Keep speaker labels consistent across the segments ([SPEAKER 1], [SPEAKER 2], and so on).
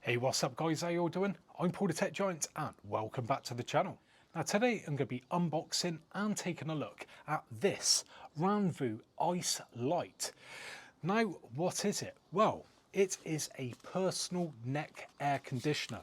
[SPEAKER 1] Hey, what's up guys, how you all doing? I'm Paul the Tech Giant and welcome back to the channel. Now today I'm going to be unboxing and taking a look at this Ranvoo Aice Lite. Now what is it? Well, it is a personal neck air conditioner,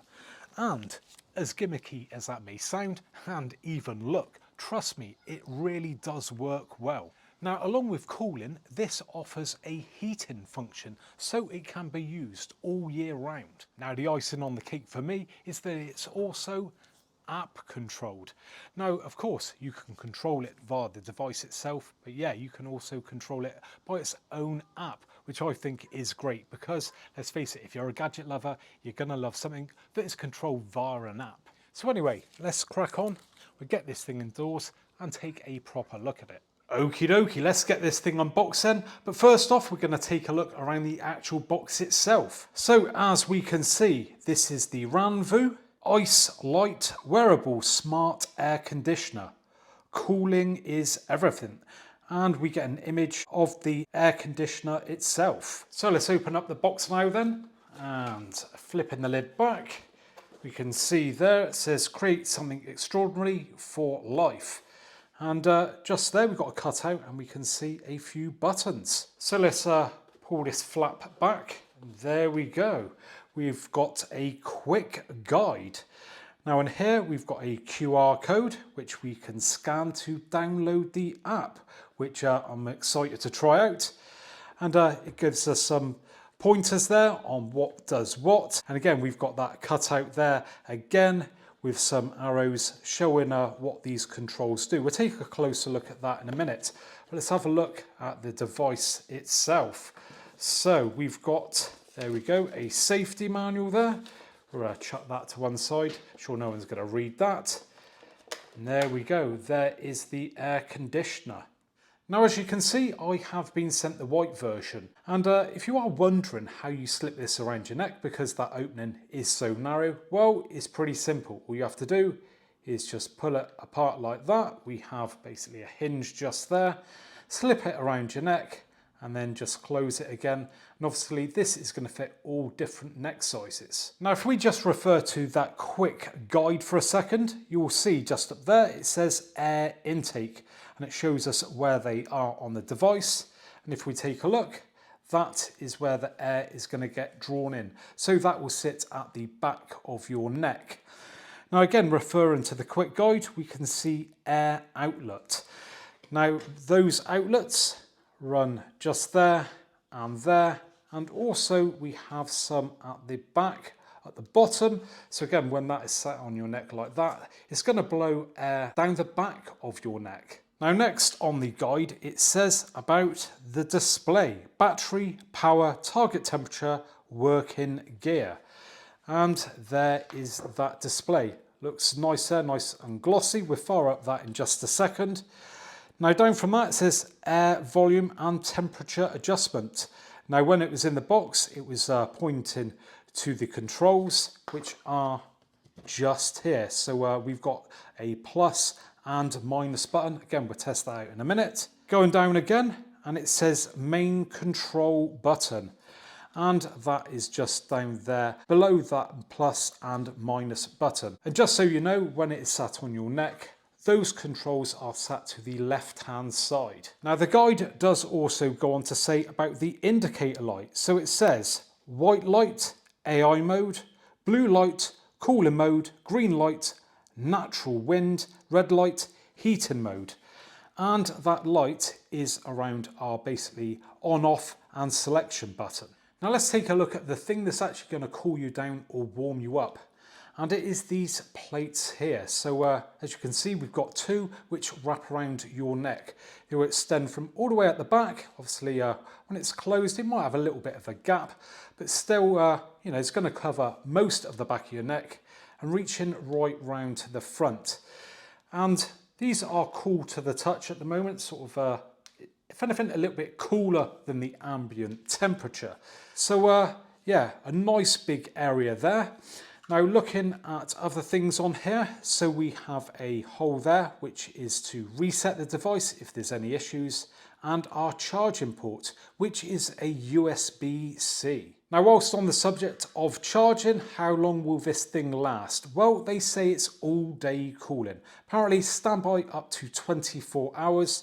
[SPEAKER 1] and as gimmicky as that may sound and even look, trust me, it really does work well. Now, along with cooling, this offers a heating function, so it can be used all year round. Now, the icing on the cake for me is that it's also app controlled. Now, of course, you can control it via the device itself, but yeah, you can also control it by its own app, which I think is great because, let's face it, if you're a gadget lover, you're gonna love something that is controlled via an app. So anyway, let's crack on. We'll get this thing indoors and take a proper look at it. Okie dokie, let's get this thing unboxed then. But first off, we're going to take a look around the actual box itself. So as we can see, this is the Ranvoo Aice Lite Wearable Smart Air Conditioner. Cooling is everything. And we get an image of the air conditioner itself. So let's open up the box now then, and flipping the lid back, we can see there it says create something extraordinary for life. And just there we've got a cutout and we can see a few buttons. So let's pull this flap back. And there we go. We've got a quick guide. Now in here we've got a QR code which we can scan to download the app, which I'm excited to try out. And it gives us some pointers there on what does what. And again, we've got that cutout there again, with some arrows showing what these controls do. We'll take a closer look at that in a minute, but let's have a look at the device itself. So we've got, there we go, a safety manual there. We're going to chuck that to one side. Sure no one's going to read that. And there we go, there is the air conditioner. Now, as you can see, I have been sent the white version. And if you are wondering how you slip this around your neck because that opening is so narrow, well, it's pretty simple. All you have to do is just pull it apart like that. We have basically a hinge just there. Slip it around your neck and then just close it again. And obviously this is going to fit all different neck sizes. Now, if we just refer to that quick guide for a second, you will see just up there, it says air intake, and it shows us where they are on the device. And if we take a look, that is where the air is going to get drawn in. So that will sit at the back of your neck. Now again, referring to the quick guide, we can see air outlet. Now those outlets run just there, and also we have some at the back at the bottom. So again, when that is sat on your neck like that, it's going to blow air down the back of your neck. Now next on the guide, it says about the display: battery, power, target temperature, working gear. And there is that display. Looks nice there, nice and glossy. We'll fire up that in just a second. Now down from that it says air volume and temperature adjustment. Now when it was in the box, it was pointing to the controls, which are just here. So we've got a plus and minus button. Again, we'll test that out in a minute. Going down again, and it says main control button. And that is just down there below that plus and minus button. And just so you know, when it is sat on your neck, those controls are set to the left-hand side. Now the guide does also go on to say about the indicator light. So it says white light, AI mode, blue light, cooler mode, green light, natural wind, red light, heating mode. And that light is around our basically on, off and selection button. Now let's take a look at the thing that's actually going to cool you down or warm you up. And it is these plates here. So as you can see, we've got two which wrap around your neck. They will extend from all the way at the back. Obviously, when it's closed, it might have a little bit of a gap, but still, you know, it's going to cover most of the back of your neck and reaching right round to the front. And these are cool to the touch at the moment, sort of, if anything, a little bit cooler than the ambient temperature. So yeah, a nice big area there. Now looking at other things on here, so we have a hole there which is to reset the device if there's any issues, and our charging port which is a USB-C. Now, whilst on the subject of charging, how long will this thing last? Well, they say it's all day cooling. Apparently standby up to 24 hours.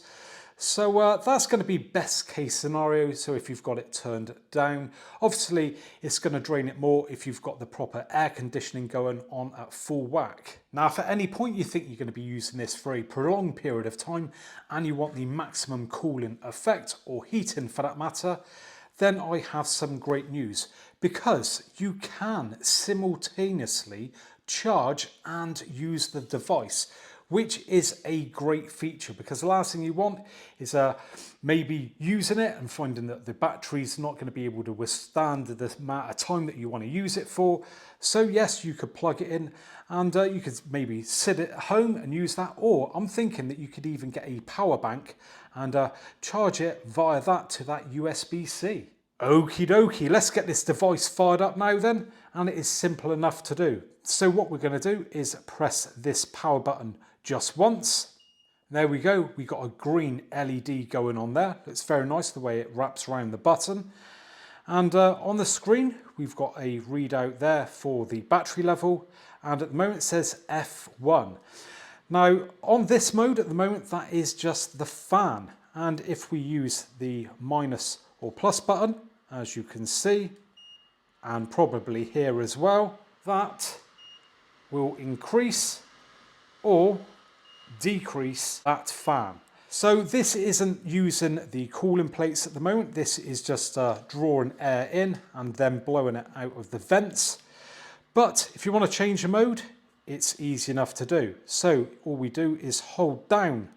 [SPEAKER 1] So that's going to be best case scenario. So if you've got it turned down, obviously it's going to drain it more if you've got the proper air conditioning going on at full whack. Now, if at any point you think you're going to be using this for a prolonged period of time and you want the maximum cooling effect, or heating for that matter, then I have some great news, because you can simultaneously charge and use the device, which is a great feature, because the last thing you want is maybe using it and finding that the battery's not going to be able to withstand the amount of time that you want to use it for. So yes, you could plug it in and you could maybe sit at home and use that, or I'm thinking that you could even get a power bank and charge it via that to that USB-C. Okie dokie, let's get this device fired up now then, and it is simple enough to do. So what we're going to do is press this power button just once. There we go, we got a green LED going on there. It's very nice the way it wraps around the button. And on the screen, we've got a readout there for the battery level, and at the moment it says F1. Now, on this mode at the moment, that is just the fan. And if we use the minus or plus button, as you can see, and probably here as well, that will increase or decrease that fan. So this isn't using the cooling plates at the moment. This is just drawing air in and then blowing it out of the vents. But if you want to change the mode, it's easy enough to do. So all we do is hold down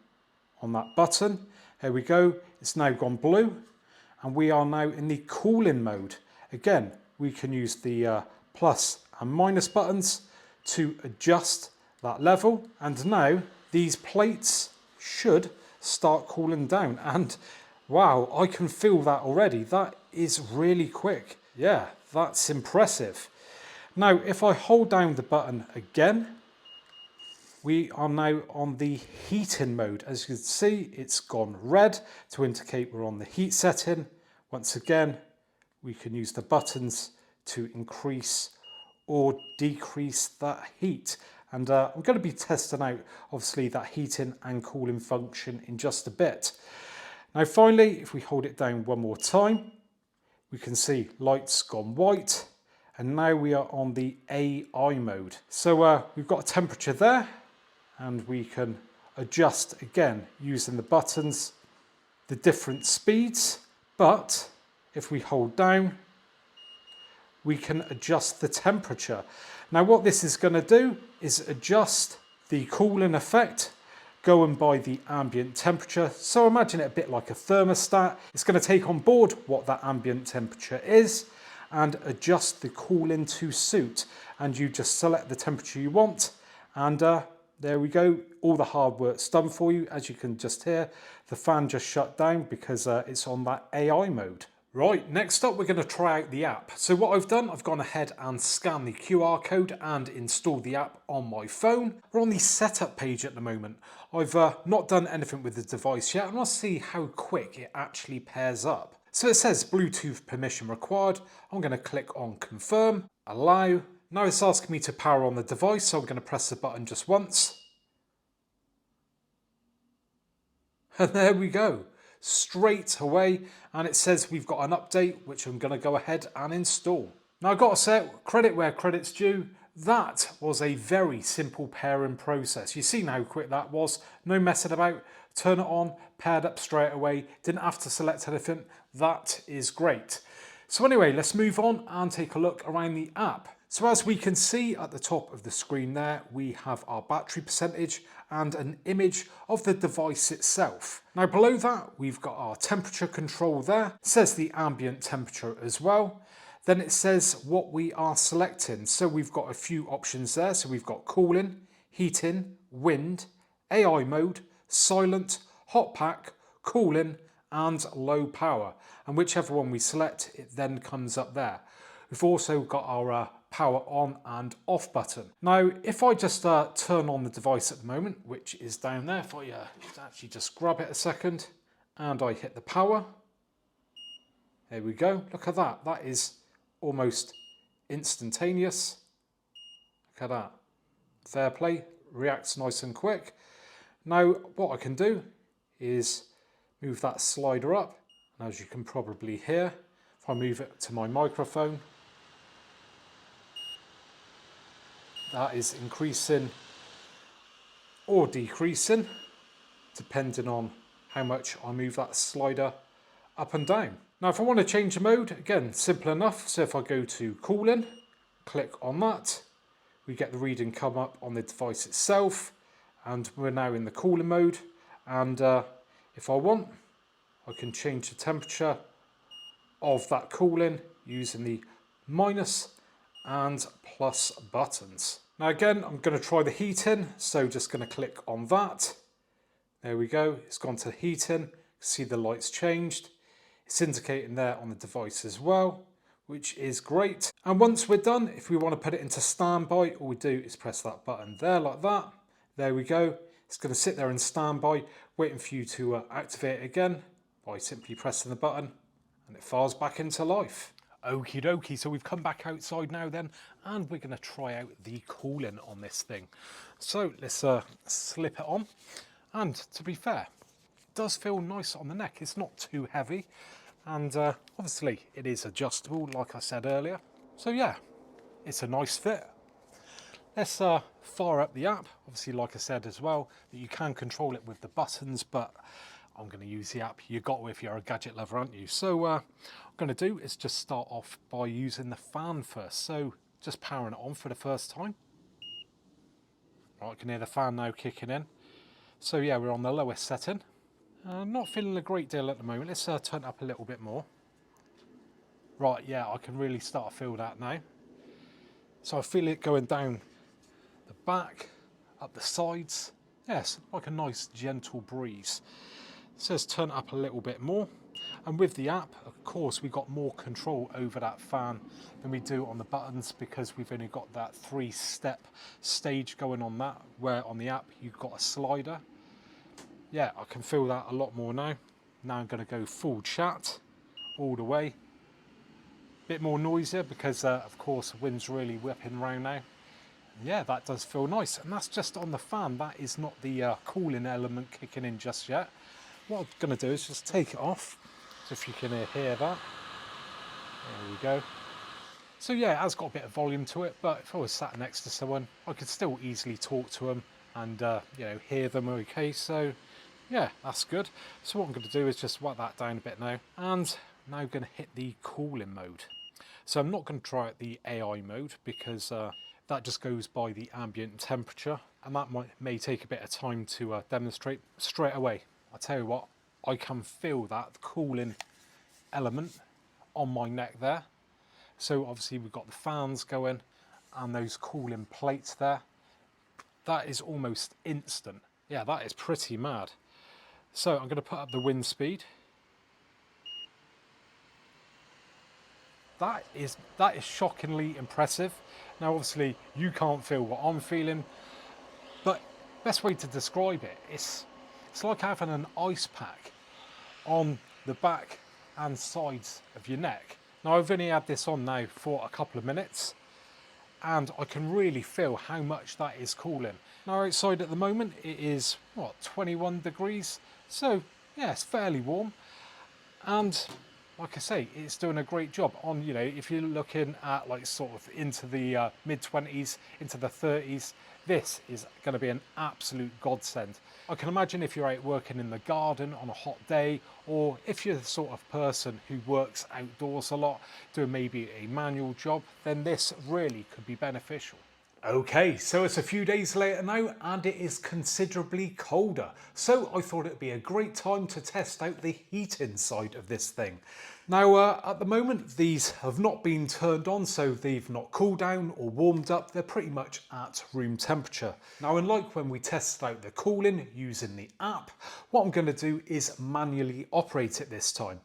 [SPEAKER 1] on that button. Here we go. It's now gone blue, and we are now in the cooling mode. Again, we can use the plus and minus buttons to adjust that level. And now these plates should start cooling down, and wow, I can feel that already. That is really quick. Yeah, that's impressive. Now, if I hold down the button again, we are now on the heating mode. As you can see, it's gone red to indicate we're on the heat setting. Once again, we can use the buttons to increase or decrease that heat. And I'm going to be testing out, obviously, that heating and cooling function in just a bit. Now, finally, if we hold it down one more time, we can see lights gone white. And now we are on the AI mode. So we've got a temperature there, and we can adjust again using the buttons, the different speeds. But if we hold down, we can adjust the temperature. Now what this is going to do is adjust the cooling effect going by the ambient temperature. So imagine it a bit like a thermostat. It's going to take on board what that ambient temperature is and adjust the cooling to suit. And you just select the temperature you want, and there we go. All the hard work's done for you. As you can just hear, the fan just shut down because it's on that AI mode. Right, next up we're going to try out the app. So what I've done, I've gone ahead and scanned the QR code and installed the app on my phone. We're on the setup page at the moment. I've not done anything with the device yet. I want to see how quick it actually pairs up. So it says Bluetooth permission required. I'm going to click on confirm, allow. Now it's asking me to power on the device, so I'm going to press the button just once. And there we go. Straight away, and it says we've got an update, which I'm going to go ahead and install. Now I've got to say, credit where credit's due, that was a very simple pairing process. You see how quick that was, no messing about, turn it on, paired up straight away, didn't have to select anything. That is great. So anyway, let's move on and take a look around the app. So as we can see at the top of the screen there, we have our battery percentage and an image of the device itself. Now below that, we've got our temperature control there. It says the ambient temperature as well. Then it says what we are selecting. So we've got a few options there. So we've got cooling, heating, wind, AI mode, silent, hot pack, cooling, and low power. And whichever one we select, it then comes up there. We've also got our power on and off button. Now, if I just turn on the device at the moment, which is down there, if I actually just grab it a second and I hit the power, there we go. Look at that. That is almost instantaneous. Look at that. Fair play, reacts nice and quick. Now what I can do is move that slider up, and as you can probably hear, if I move it to my microphone, that is increasing or decreasing depending on how much I move that slider up and down. Now if I want to change the mode, again, simple enough. So if I go to cooling, click on that, we get the reading come up on the device itself, and we're now in the cooling mode. And if I want, I can change the temperature of that cooling using the minus and plus buttons. Now again, I'm going to try the heating, so just going to click on that. There we go, it's gone to heating. See the lights changed. It's indicating there on the device as well, which is great. And once we're done, if we want to put it into standby, all we do is press that button there like that. There we go. It's going to sit there in standby, waiting for you to activate it again by simply pressing the button, and it fires back into life. Okie dokie, so we've come back outside now then, and we're going to try out the cooling on this thing. So let's slip it on, and to be fair, it does feel nice on the neck. It's not too heavy, and obviously it is adjustable like I said earlier. So yeah, it's a nice fit. Let's fire up the app. Obviously, like I said as well, that you can control it with the buttons, but I'm going to use the app. You got to if you're a gadget lover, aren't you? So what I'm going to do is just start off by using the fan first. So just powering it on for the first time. Right, I can hear the fan now kicking in. So yeah, we're on the lowest setting. Not feeling a great deal at the moment. Let's turn it up a little bit more. Right, yeah, I can really start to feel that now. So I feel it going down the back, up the sides. Yes, like a nice gentle breeze. It says turn it up a little bit more. And with the app, of course, we've got more control over that fan than we do on the buttons, because we've only got that 3-step stage going on that, where on the app you've got a slider. Yeah, I can feel that a lot more now. Now I'm going to go full chat all the way. Bit more noisier because, of course, the wind's really whipping around now. Yeah, that does feel nice. And that's just on the fan. That is not the cooling element kicking in just yet. What I'm going to do is just take it off. So if you can hear that. There we go. So yeah, it has got a bit of volume to it, but if I was sat next to someone, I could still easily talk to them and you know, hear them okay. So yeah, that's good. So what I'm going to do is just whack that down a bit now, and now I'm going to hit the cooling mode. So I'm not going to try out the AI mode because that just goes by the ambient temperature, and that may take a bit of time to demonstrate straight away. I tell you what, I can feel that cooling element on my neck there. So obviously we've got the fans going and those cooling plates there. That is almost instant. Yeah, that is pretty mad. So I'm going to put up the wind speed. That is shockingly impressive. Now obviously you can't feel what I'm feeling, but best way to describe it, it's like having an ice pack on the back and sides of your neck. Now I've only had this on now for a couple of minutes, and I can really feel how much that is cooling. Now outside at the moment it is, what, 21 degrees, so yeah, it's fairly warm, and like I say, it's doing a great job on, you know, if you're looking at like sort of into the mid-20s, into the 30s, this is going to be an absolute godsend. I can imagine if you're out working in the garden on a hot day, or if you're the sort of person who works outdoors a lot, doing maybe a manual job, then this really could be beneficial. Okay, so it's a few days later now and it is considerably colder. So I thought it'd be a great time to test out the heating side of this thing. Now at the moment these have not been turned on, so they've not cooled down or warmed up. They're pretty much at room temperature. Now unlike when we tested out the cooling using the app, what I'm going to do is manually operate it this time.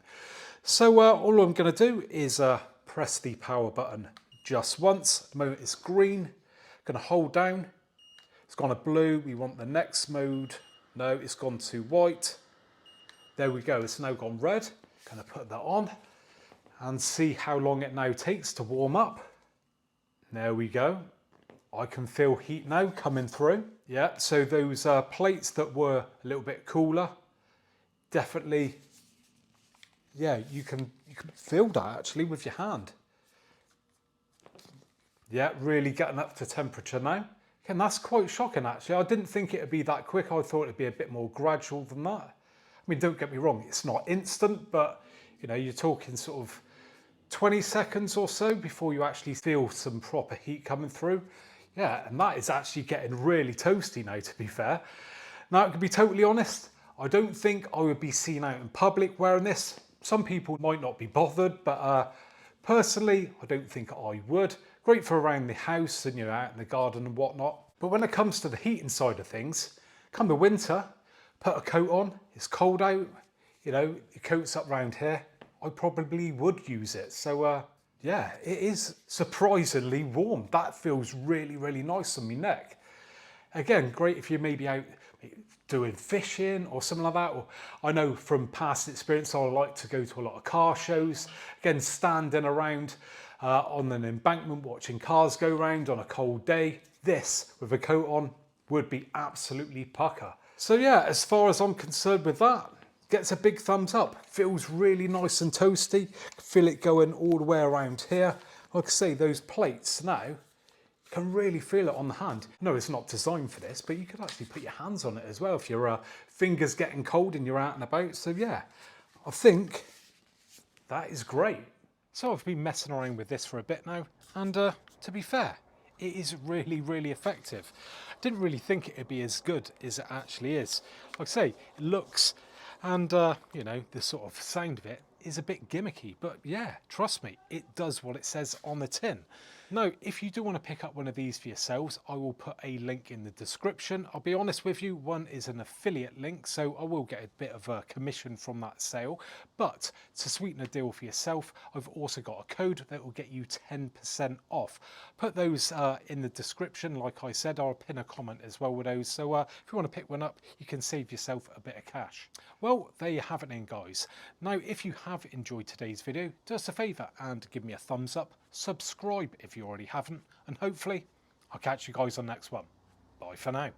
[SPEAKER 1] So all I'm going to do is press the power button just once. At the moment it's green. Going to hold down, it's gone to blue, we want the next mode, no, it's gone to white, there we go, it's now gone red. Going to put that on, and see how long it now takes to warm up. There we go. I can feel heat now coming through. Yeah, so those plates that were a little bit cooler, definitely, yeah, you can feel that actually with your hand. Yeah, really getting up to temperature now. And that's quite shocking actually. I didn't think it'd be that quick. I thought it'd be a bit more gradual than that. I mean, don't get me wrong, it's not instant, but you know, you're talking sort of 20 seconds or so before you actually feel some proper heat coming through. Yeah, and that is actually getting really toasty now, to be fair. Now, to be totally honest, I don't think I would be seen out in public wearing this. Some people might not be bothered, but personally, I don't think I would. Great for around the house and, you know, out in the garden and whatnot. But when it comes to the heating side of things, come the winter, put a coat on, it's cold out, you know, your coat's up round here, I probably would use it. So yeah, it is surprisingly warm. That feels really, really nice on my neck. Again, great if you're maybe out doing fishing or something like that. Or I know from past experience, I like to go to a lot of car shows. Again, standing around on an embankment, watching cars go round on a cold day. This, with a coat on, would be absolutely pucker. So yeah, as far as I'm concerned with that, gets a big thumbs up. Feels really nice and toasty. Feel it going all the way around here. Like I say, those plates now, you can really feel it on the hand. No, it's not designed for this, but you could actually put your hands on it as well if your fingers getting cold and you're out and about. So yeah, I think that is great. So I've been messing around with this for a bit now, and to be fair, it is really, really effective. Didn't really think it'd be as good as it actually is. Like I say, it looks and you know, the sort of sound of it is a bit gimmicky, but yeah, trust me, it does what it says on the tin. Now, if you do want to pick up one of these for yourselves, I will put a link in the description. I'll be honest with you, one is an affiliate link, so I will get a bit of a commission from that sale. But to sweeten the deal for yourself, I've also got a code that will get you 10% off. Put those in the description. Like I said, I'll pin a comment as well with those. So if you want to pick one up, you can save yourself a bit of cash. Well, there you have it then, guys. Now, if you have enjoyed today's video, do us a favour and give me a thumbs up. Subscribe if you already haven't, and hopefully I'll catch you guys on the next one. Bye for now.